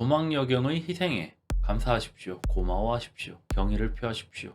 도망여경의 희생에 감사하십시오. 고마워하십시오. 경의를 표하십시오.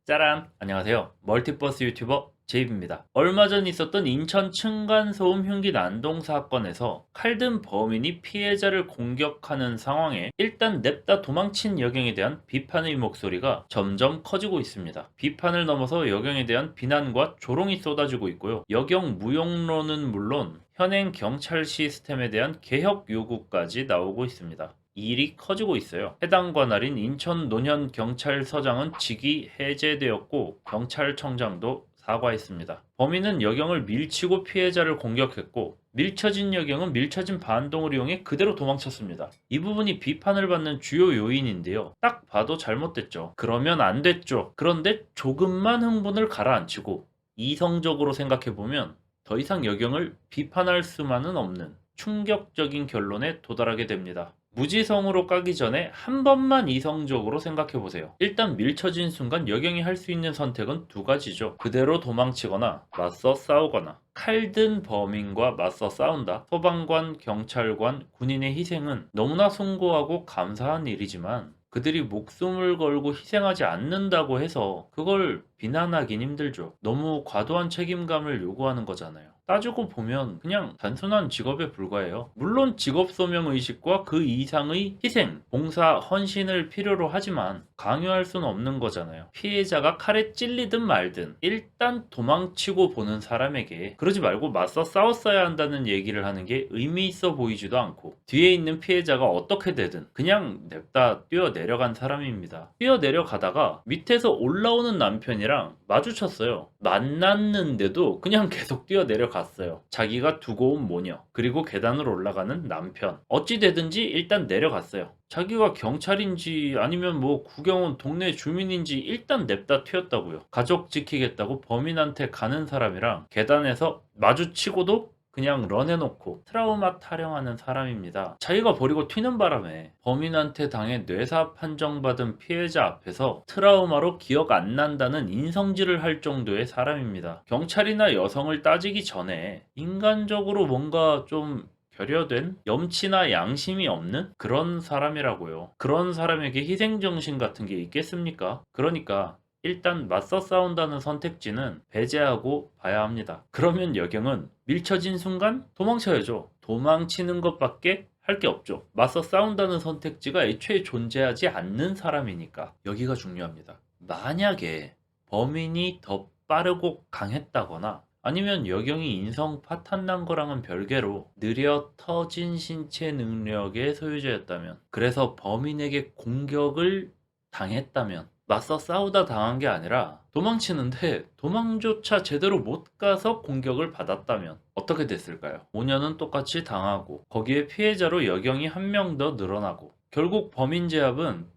짜란! 안녕하세요. 멀티버스 유튜버 제이브입니다. 얼마 전 있었던 인천 층간소음 흉기 난동 사건에서 칼든 범인이 피해자를 공격하는 상황에 일단 냅다 도망친 여경에 대한 비판의 목소리가 점점 커지고 있습니다. 비판을 넘어서 여경에 대한 비난과 조롱이 쏟아지고 있고요. 여경 무용론은 물론 현행 경찰 시스템에 대한 개혁 요구까지 나오고 있습니다. 일이 커지고 있어요. 해당 관할인 인천 논현경찰서장은 직위 해제되었고 경찰청장도 사과했습니다. 범인은 여경을 밀치고 피해자를 공격했고 밀쳐진 여경은 밀쳐진 반동을 이용해 그대로 도망쳤습니다. 이 부분이 비판을 받는 주요 요인인데요. 딱 봐도 잘못됐죠. 그러면 안 됐죠. 그런데 조금만 흥분을 가라앉히고 이성적으로 생각해보면 더 이상 여경을 비판할 수만은 없는 충격적인 결론에 도달하게 됩니다. 무지성으로 까기 전에 한 번만 이성적으로 생각해보세요. 일단 밀쳐진 순간 여경이 할 수 있는 선택은 두 가지죠. 그대로 도망치거나 맞서 싸우거나. 칼든 범인과 맞서 싸운다. 소방관, 경찰관, 군인의 희생은 너무나 숭고하고 감사한 일이지만 그들이 목숨을 걸고 희생하지 않는다고 해서 그걸 비난하긴 힘들죠. 너무 과도한 책임감을 요구하는 거잖아요. 따지고 보면 그냥 단순한 직업에 불과해요. 물론 직업 소명 의식과 그 이상의 희생, 봉사, 헌신을 필요로 하지만 강요할 수는 없는 거잖아요. 피해자가 칼에 찔리든 말든 일단 도망치고 보는 사람에게 그러지 말고 맞서 싸웠어야 한다는 얘기를 하는 게 의미 있어 보이지도 않고 뒤에 있는 피해자가 어떻게 되든 그냥 냅다 뛰어내려간 사람입니다. 뛰어내려가다가 밑에서 올라오는 남편이랑 마주쳤어요. 만났는데도 그냥 계속 뛰어내려갔어요. 자기가 두고 온 모녀, 그리고 계단을 올라가는 남편. 어찌되든지 일단 내려갔어요. 자기가 경찰인지 아니면 뭐 구경 온 동네 주민인지 일단 냅다 튀었다고요. 가족 지키겠다고 범인한테 가는 사람이랑 계단에서 마주치고도 그냥 런해놓고 트라우마 타령하는 사람입니다. 자기가 버리고 튀는 바람에 범인한테 당해 뇌사 판정받은 피해자 앞에서 트라우마로 기억 안 난다는 인성질을 할 정도의 사람입니다. 경찰이나 여성을 따지기 전에 인간적으로 뭔가 좀 결여된 염치나 양심이 없는 그런 사람이라고요. 그런 사람에게 희생정신 같은 게 있겠습니까? 그러니까 일단 맞서 싸운다는 선택지는 배제하고 봐야 합니다. 그러면 여경은 밀쳐진 순간 도망쳐야죠. 도망치는 것밖에 할 게 없죠. 맞서 싸운다는 선택지가 애초에 존재하지 않는 사람이니까 여기가 중요합니다. 만약에 범인이 더 빠르고 강했다거나 아니면 여경이 인성 파탄난 거랑은 별개로 느려 터진 신체 능력의 소유자였다면 그래서 범인에게 공격을 당했다면 맞서 싸우다 당한 게 아니라 도망치는데 도망조차 제대로 못 가서 공격을 받았다면 어떻게 됐을까요? 모녀는 똑같이 당하고 거기에 피해자로 여경이 한 명 더 늘어나고 결국 범인 제압은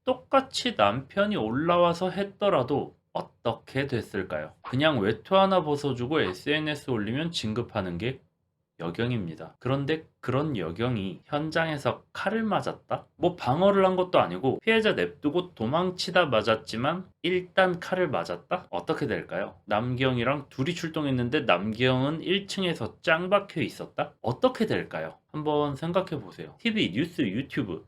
똑같이 남편이 올라와서 했더라도 어떻게 됐을까요? 그냥 외투 하나 벗어주고 SNS 올리면 진급하는 게 여경입니다. 그런데 그런 여경이 현장에서 칼을 맞았다? 뭐 방어를 한 것도 아니고 피해자 냅두고 도망치다 맞았지만 일단 칼을 맞았다? 어떻게 될까요? 남경이랑 둘이 출동했는데 남경은 1층에서 짱 박혀 있었다? 어떻게 될까요? 한번 생각해 보세요. TV, 뉴스, 유튜브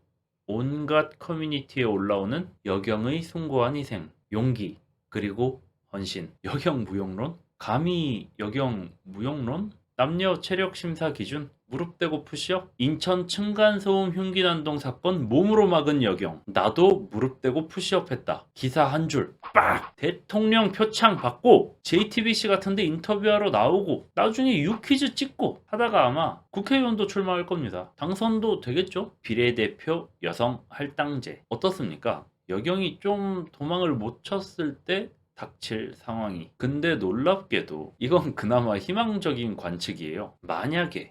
온갖 커뮤니티에 올라오는 여경의 숭고한 희생, 용기, 그리고 헌신. 여경 무용론? 감히 여경 무용론? 남녀 체력 심사 기준? 무릎 대고 푸시업? 인천 층간소음 흉기 난동 사건 몸으로 막은 여경. 나도 무릎 대고 푸시업 했다. 기사 한 줄. 빡! 대통령 표창 받고 JTBC 같은데 인터뷰하러 나오고 나중에 유퀴즈 찍고 하다가 아마 국회의원도 출마할 겁니다. 당선도 되겠죠? 비례대표 여성 할당제. 어떻습니까? 여경이 좀 도망을 못 쳤을 때 닥칠 상황이. 근데 놀랍게도 이건 그나마 희망적인 관측이에요.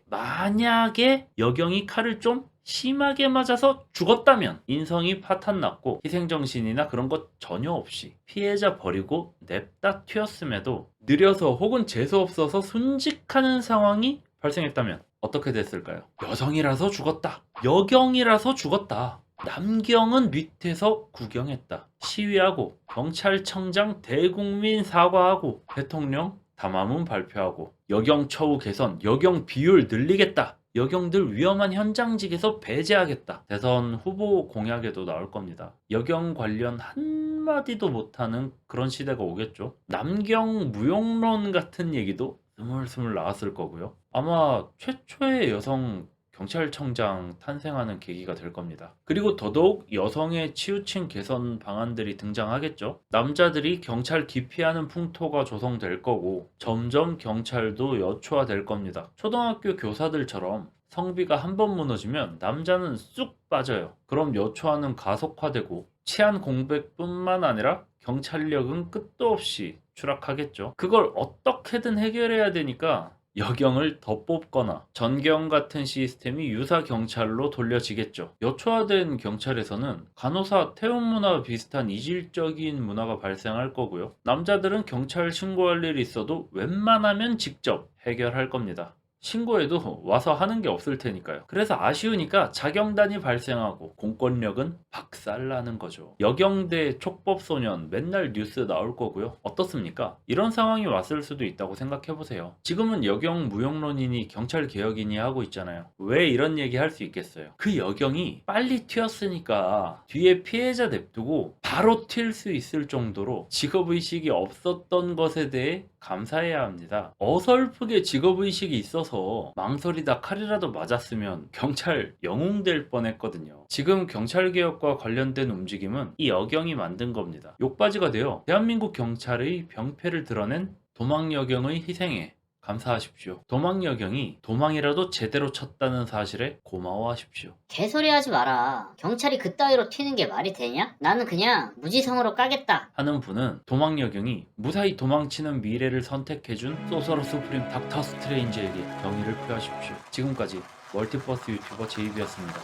만약에 여경이 칼을 좀 심하게 맞아서 죽었다면 인성이 파탄났고 희생정신이나 그런 것 전혀 없이 피해자 버리고 냅다 튀었음에도 느려서 혹은 재수없어서 순직하는 상황이 발생했다면 어떻게 됐을까요? 여성이라서 죽었다. 여경이라서 죽었다. 남경은 밑에서 구경했다. 시위하고 경찰청장 대국민 사과하고 대통령 담화문 발표하고 여경 처우 개선, 여경 비율 늘리겠다. 여경들 위험한 현장직에서 배제하겠다. 대선 후보 공약에도 나올 겁니다. 여경 관련 한마디도 못하는 그런 시대가 오겠죠. 남경 무용론 같은 얘기도 스물스물 나왔을 거고요. 아마 최초의 여성 경찰청장 탄생하는 계기가 될 겁니다. 그리고 더더욱 여성에 치우친 개선 방안들이 등장하겠죠. 남자들이 경찰 기피하는 풍토가 조성될 거고 점점 경찰도 여초화될 겁니다. 초등학교 교사들처럼 성비가 한 번 무너지면 남자는 쑥 빠져요. 그럼 여초화는 가속화되고 치안 공백뿐만 아니라 경찰력은 끝도 없이 추락하겠죠. 그걸 어떻게든 해결해야 되니까 여경을 더 뽑거나 전경 같은 시스템이 유사 경찰로 돌려지겠죠. 여초화된 경찰에서는 간호사 태움 문화 비슷한 이질적인 문화가 발생할 거고요. 남자들은 경찰 신고할 일이 있어도 웬만하면 직접 해결할 겁니다. 신고해도 와서 하는 게 없을 테니까요. 그래서 아쉬우니까 자경단이 발생하고 공권력은 박살나는 거죠. 여경대 촉법소년 맨날 뉴스 나올 거고요. 어떻습니까? 이런 상황이 왔을 수도 있다고 생각해보세요. 지금은 여경 무용론이니 경찰 개혁이니 하고 있잖아요. 왜 이런 얘기 할 수 있겠어요? 그 여경이 빨리 튀었으니까 뒤에 피해자 냅두고 바로 튈 수 있을 정도로 직업의식이 없었던 것에 대해 감사해야 합니다. 어설프게 직업의식이 있어서 망설이다 칼이라도 맞았으면 경찰 영웅될 뻔했거든요. 지금 경찰개혁과 관련된 움직임은 이 여경이 만든 겁니다. 욕바지가 되어 대한민국 경찰의 병폐를 드러낸 도망여경의 희생에 감사하십시오. 도망여경이 도망이라도 제대로 쳤다는 사실에 고마워하십시오. 개소리 하지 마라. 경찰이 그따위로 튀는 게 말이 되냐? 나는 그냥 무지성으로 까겠다. 하는 분은 도망여경이 무사히 도망치는 미래를 선택해준 소서로 수프림 닥터 스트레인지에게 경의를 표하십시오. 지금까지 멀티버스 유튜버 제이비였습니다.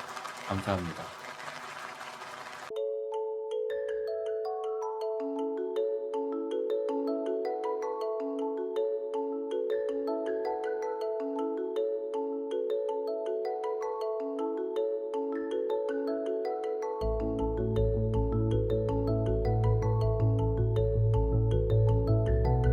감사합니다.